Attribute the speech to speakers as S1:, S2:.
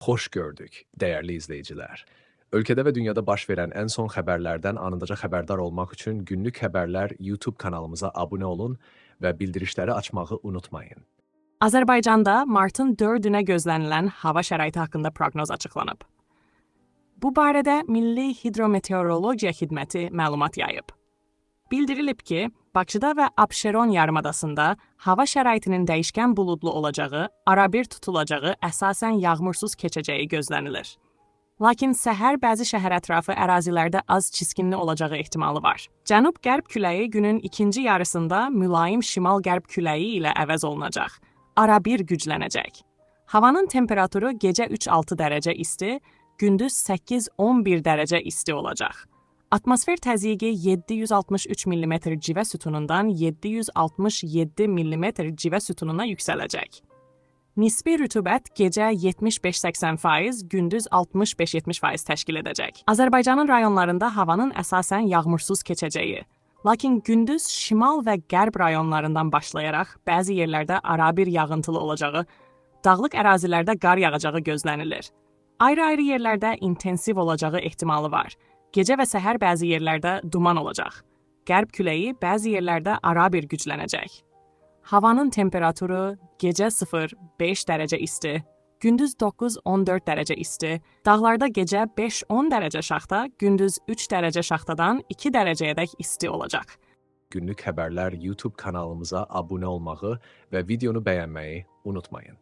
S1: Hoş gördük, değerli izleyiciler. Ülkede ve dünyada baş verən ən son xəbərlərdən anındaca xəbərdar olmaq üçün Günlük Xəbərlər YouTube kanalımıza abunə olun və bildirişləri açmağı unutmayın.
S2: Azərbaycanda martın 4-ünə gözlənilən hava şəraiti haqqında proqnoz açıqlanıb. Bu barədə Milli Hidrometeorologiya Xidməti məlumat yayıb. Bildirilib ki, Bakıda və Abşeron yarımadasında hava şəraitinin dəyişkən buludlu olacağı, arabir tutulacağı, əsasən yağmursuz keçəcəyi gözlənilir. Lakin səhər bəzi şəhər ətrafı ərazilərdə az çiskinli olacağı ehtimalı var. Cənub-qərb küləyi günün ikinci yarısında mülayim şimal-qərb küləyi ilə əvəz olunacaq. Arabir güclənəcək. Havanın temperaturu gecə 3-6 dərəcə isti, gündüz 8-11 dərəcə isti olacaq. Atmosfer təzyiqi 763 mm civə sütunundan 767 mm civə sütununa yüksələcək. Nisbi rütubət gecə 75-80%, gündüz 65-70% təşkil edəcək. Azərbaycanın rayonlarında havanın əsasən yağmursuz keçəcəyi, lakin gündüz şimal və qərb rayonlarından başlayaraq bəzi yerlərdə arabir yağıntılı olacağı, dağlıq ərazilərdə qar yağacağı gözlənilir. Ayrı-ayrı yerlərdə intensiv olacağı ehtimalı var. Gecə və səhər bəzi yerlərdə duman olacaq. Qərb küləyi bəzi yerlərdə arabir güclənəcək. Havanın temperaturu gecə 0-5 dərəcə isti, gündüz 9-14 dərəcə isti, dağlarda gecə 5-10 dərəcə şaxta, gündüz 3 dərəcə şaxtadan 2 dərəcəyədək isti olacaq.
S1: Günlük Xəbərlər YouTube kanalımıza abunə olmağı və videonu bəyənməyi unutmayın.